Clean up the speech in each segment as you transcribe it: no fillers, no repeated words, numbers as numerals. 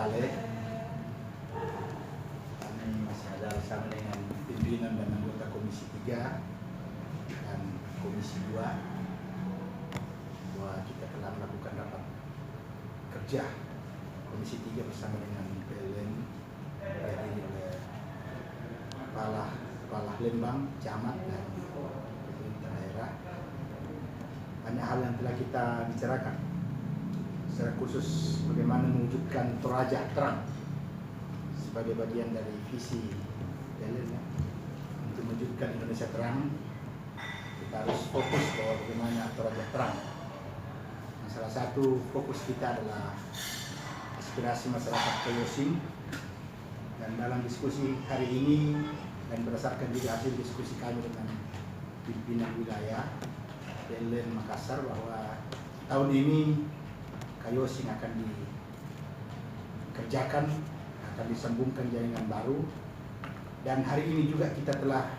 Makale. Kami masih ada bersama dengan pimpinan dan anggota Komisi 3 dan Komisi 2 bahwa kita telah melakukan rapat kerja Komisi 3 bersama dengan PLN dihadiri oleh Kepala Lembang, Camat dan pemerintah daerah. Banyak hal yang telah kita bicarakan, secara khusus bagaimana mewujudkan Toraja terang sebagai bagian dari visi PLN untuk mewujudkan Indonesia terang. Kita harus fokus bahwa bagaimana Toraja terang. Nah, salah satu fokus kita adalah aspirasi masyarakat Kayosing, dan dalam diskusi hari ini dan berdasarkan juga hasil diskusi kami dengan pimpinan wilayah PLN Makassar bahwa tahun ini Kayosing akan dikerjakan, akan disambungkan jaringan baru, dan hari ini juga kita telah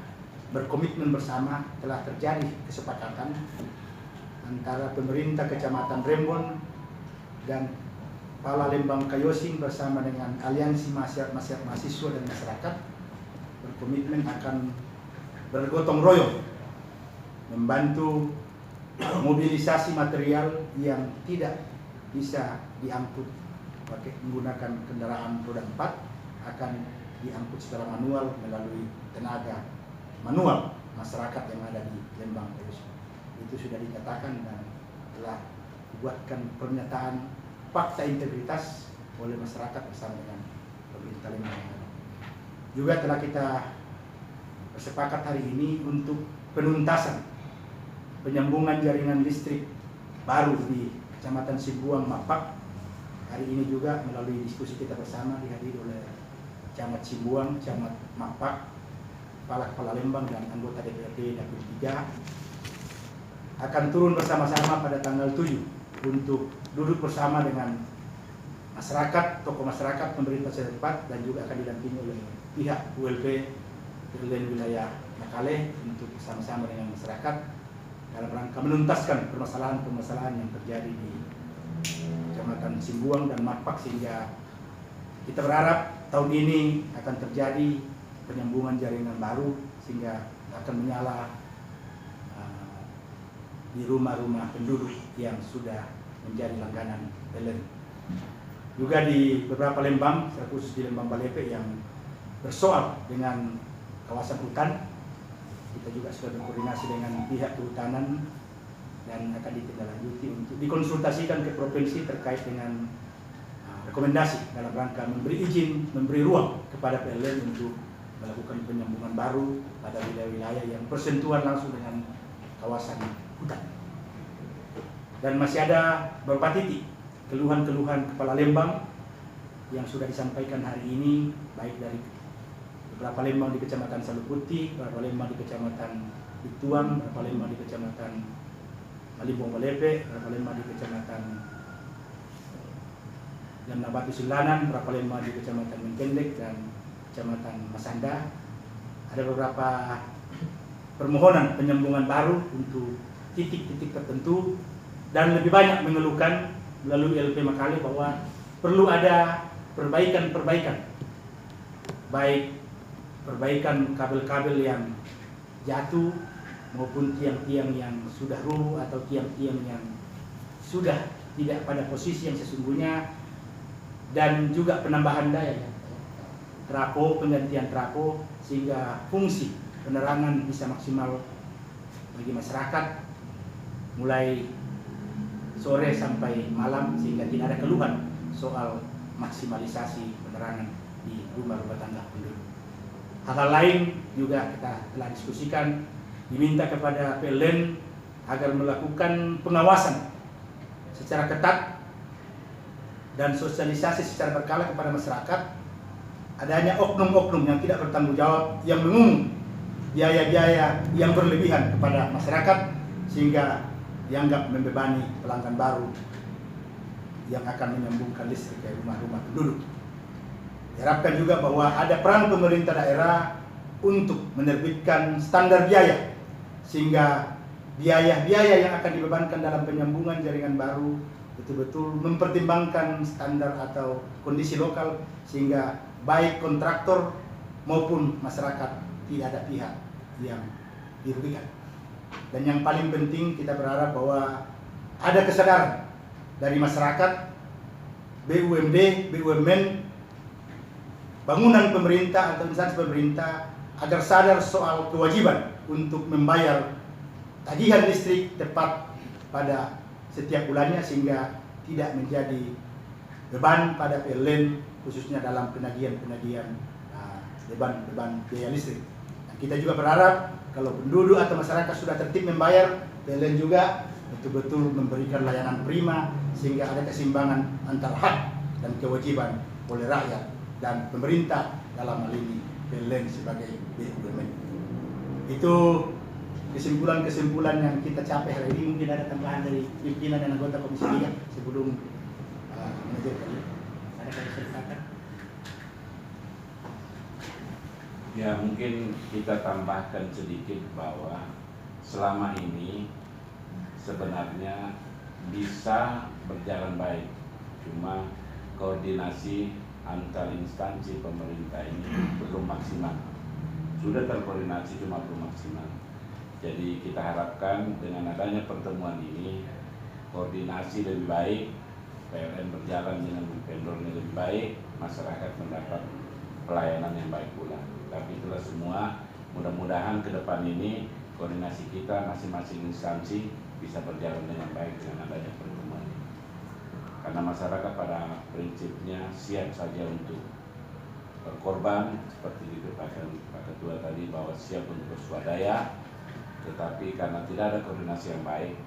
berkomitmen bersama, telah terjadi kesepakatan antara pemerintah Kecamatan Rembon dan Kepala Lembang Kayosing bersama dengan Aliansi Mahasiswa dan Masyarakat berkomitmen akan bergotong royong membantu mobilisasi material yang tidak bisa diangkut menggunakan kendaraan roda 4, akan diangkut secara manual melalui tenaga manual masyarakat yang ada di Lembang Kayosing. Itu sudah dinyatakan dan telah dibuatkan pernyataan fakta integritas oleh masyarakat bersama dengan pemerintah Lembang. Juga telah kita bersepakat hari ini untuk penuntasan penyambungan jaringan listrik baru di Kecamatan Simbuang, Mapak. Hari ini juga melalui diskusi kita bersama dihadiri oleh Camat Simbuang, Camat Mapak, Kepala Lembang dan anggota DPRD Dapil 3 akan turun bersama-sama pada tanggal 7 untuk duduk bersama dengan masyarakat, tokoh masyarakat, pemerintah setempat, dan juga akan didampingi oleh pihak ULP PLN wilayah Makale untuk bersama-sama dengan masyarakat dalam rangka menuntaskan permasalahan-permasalahan yang terjadi di Kecamatan Simbuang dan Mapak, sehingga kita berharap tahun ini akan terjadi penyambungan jaringan baru sehingga akan menyala di rumah-rumah penduduk yang sudah menjadi langganan PLN. Juga di beberapa Lembang, secara khusus di Lembang Balepe yang bersoal dengan kawasan hutan, kita juga sudah berkoordinasi dengan pihak kehutanan dan akan ditindaklanjuti untuk dikonsultasikan ke provinsi terkait dengan rekomendasi dalam rangka memberi izin, memberi ruang kepada PLN untuk melakukan penyambungan baru pada wilayah-wilayah yang bersentuhan langsung dengan kawasan hutan. Dan masih ada beberapa titik keluhan-keluhan Kepala Lembang yang sudah disampaikan hari ini, baik dari beberapa Lembang di Kecamatan Saluputi, beberapa Lembang di Kecamatan Ituang, beberapa Lembang di Kecamatan Malimpong Balepe, beberapa Lembang di Kecamatan Jamnabatu Sulanan, beberapa Lembang di Kecamatan Mentendek dan Kecamatan Masanda. Ada beberapa permohonan penyambungan baru untuk titik-titik tertentu, dan lebih banyak mengeluhkan melalui LP Makale bahwa perlu ada perbaikan-perbaikan, baik perbaikan kabel-kabel yang jatuh maupun tiang-tiang yang sudah rubuh atau tiang-tiang yang sudah tidak pada posisi yang sesungguhnya, dan juga penambahan daya trafo, penggantian trafo sehingga fungsi penerangan bisa maksimal bagi masyarakat mulai sore sampai malam, sehingga tidak ada keluhan soal maksimalisasi penerangan di rumah-rumah tangga penduduk. Hal-hal lain juga kita telah diskusikan, diminta kepada PLN agar melakukan pengawasan secara ketat dan sosialisasi secara berkala kepada masyarakat adanya oknum-oknum yang tidak bertanggung jawab yang mengungut biaya-biaya yang berlebihan kepada masyarakat sehingga dianggap membebani pelanggan baru yang akan menyambungkan listrik ke rumah-rumah penduduk. Diharapkan juga bahwa ada peran pemerintah daerah untuk menerbitkan standar biaya sehingga biaya-biaya yang akan dibebankan dalam penyambungan jaringan baru betul-betul mempertimbangkan standar atau kondisi lokal sehingga baik kontraktor maupun masyarakat tidak ada pihak yang dirugikan. Dan yang paling penting kita berharap bahwa ada kesadaran dari masyarakat, BUMD, BUMN, bangunan pemerintah atau instansi pemerintah agar sadar soal kewajiban untuk membayar tagihan listrik tepat pada setiap bulannya sehingga tidak menjadi beban pada PLN khususnya dalam penagihan beban biaya listrik. Dan kita juga berharap kalau penduduk atau masyarakat sudah tertib membayar, PLN juga betul-betul memberikan layanan prima sehingga ada keseimbangan antara hak dan kewajiban oleh rakyat dan pemerintah dalam hal ini PLN sebagai BUMN. Itu kesimpulan-kesimpulan yang kita capai hari ini. Mungkin ada tambahan dari pimpinan dan anggota Komisi 3 sebelum manajer kali. Ada yang ceritakan? Ya, mungkin kita tambahkan sedikit bahwa selama ini sebenarnya bisa berjalan baik, cuma koordinasi antar instansi pemerintah ini belum maksimal. Sudah terkoordinasi cuma belum maksimal. Jadi kita harapkan dengan adanya pertemuan ini koordinasi lebih baik, PLN berjalan dengan vendornya lebih baik, masyarakat mendapat pelayanan yang baik pula. Tapi itulah semua, mudah-mudahan ke depan ini koordinasi kita masing-masing instansi bisa berjalan dengan baik dengan adanya pertemuan ini. Karena masyarakat pada prinsipnya siap saja untuk berkorban, seperti dikatakan Pak Ketua tadi bahwa siap untuk bersuadaya, tetapi karena tidak ada koordinasi yang baik,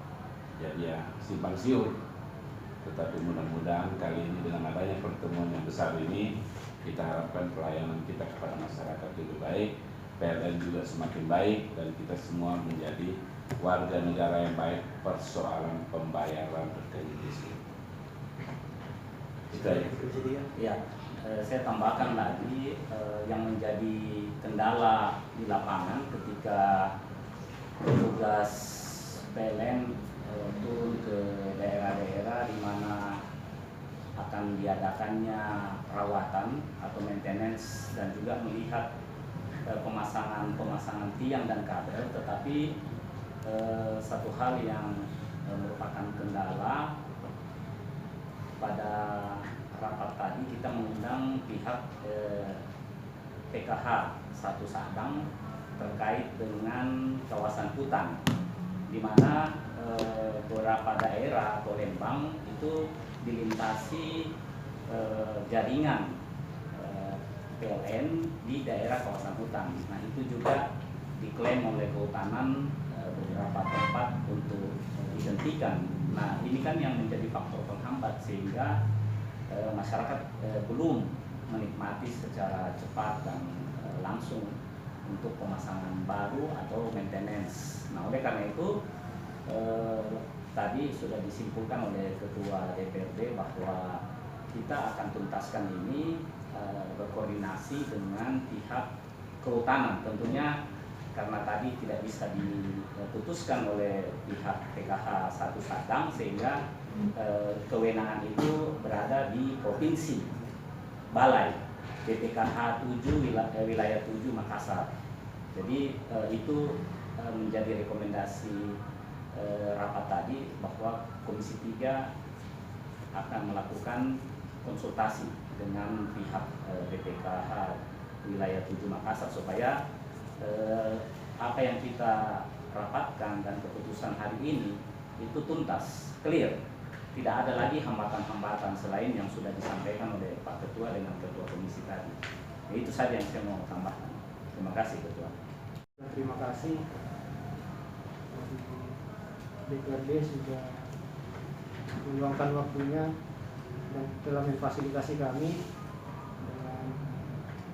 jadi ya simpang siur. Tetapi mudah-mudahan kali ini dengan adanya pertemuan yang besar ini, kita harapkan pelayanan kita kepada masyarakat lebih baik, PLN juga semakin baik, dan kita semua menjadi warga negara yang baik persoalan pembayaran berkait listrik. Ya, saya tambahkan lagi yang menjadi kendala di lapangan ketika petugas PLN turun ke daerah-daerah di mana akan diadakannya perawatan atau maintenance dan juga melihat pemasangan tiang dan kabel, tetapi satu hal yang merupakan kendala pada rapat tadi kita mengundang pihak PKH 1 Sadang terkait dengan kawasan hutan, di mana beberapa daerah atau lembang itu dilintasi jaringan PLN di daerah kawasan hutan. Nah, itu juga diklaim oleh kehutanan beberapa tempat untuk dihentikan. Nah, ini kan yang menjadi faktor penghambat sehingga masyarakat belum menikmati secara cepat dan langsung untuk pemasangan baru atau maintenance. Nah, oleh karena itu tadi sudah disimpulkan oleh Ketua DPRD bahwa kita akan tuntaskan ini berkoordinasi dengan pihak kehutanan. Tentunya karena tadi tidak bisa diputuskan oleh pihak PKH 1 Sadang sehingga kewenangan itu berada di Provinsi Balai BPKH 7 wilayah 7 Makassar. Jadi itu menjadi rekomendasi rapat tadi bahwa Komisi 3 akan melakukan konsultasi dengan pihak BPKH wilayah 7 Makassar supaya apa yang kita rapatkan dan keputusan hari ini itu tuntas, clear. Tidak ada lagi hambatan-hambatan selain yang sudah disampaikan oleh Pak Ketua dengan Ketua Komisi tadi. Nah, itu saja yang saya mau tambahkan. Terima kasih Ketua. Terima kasih. DPRD sudah meluangkan waktunya dan telah memfasilitasi kami dengan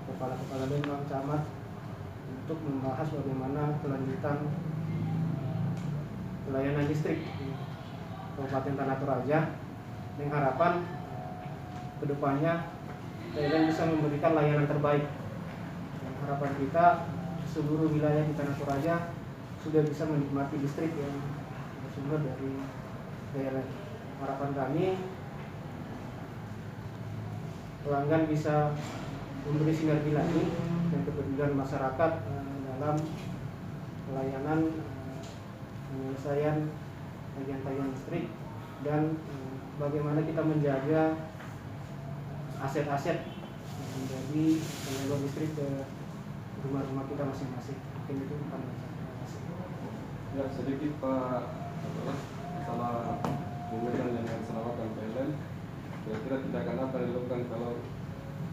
kepala-kepala lembang camat untuk membahas bagaimana kelanjutan pelayanan listrik di Kabupaten Tanah Toraja dengan harapan kedepannya PLN bisa memberikan layanan terbaik. Dan harapan kita seluruh wilayah di Tanah Toraja sudah bisa menikmati listrik yang bersumber dari PLN. harapan kami pelanggan bisa memberi sinergi lagi dan kepedulian masyarakat dalam pelayanan penyelesaian tagihan-tagihan listrik dan bagaimana kita menjaga aset-aset yang menjadi penyalur listrik ke rumah-rumah kita masing-masing. Mungkin itu pandangan saya. Terima kasih. Ya, sedikit Pak, masalah menggunakan jaringan keselamatan PLN. Kira-kira tindakan apa yang dilakukan kalau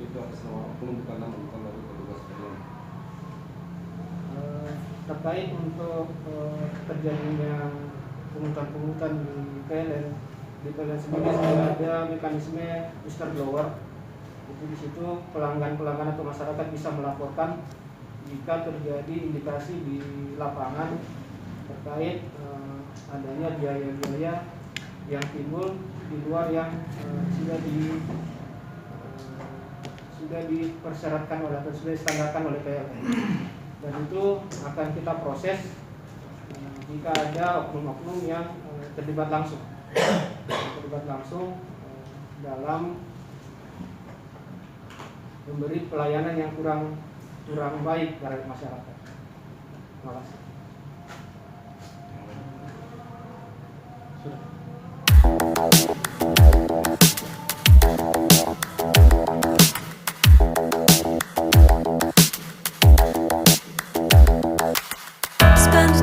itu atas nama oknum bukan dari petugas PLN? Terkait untuk terjadinya pungutan-pungutan di PLN sendiri sudah ada mekanisme whistleblower. Itu di situ pelanggan-pelanggan atau masyarakat bisa melaporkan jika terjadi indikasi di lapangan terkait adanya biaya-biaya yang timbul di luar yang sudah dipersyaratkan oleh atau sudah distandarkan oleh PLN, dan itu akan kita proses jika ada oknum-oknum yang terlibat langsung dalam memberi pelayanan yang kurang baik terhadap masyarakat. Terima kasih. Spend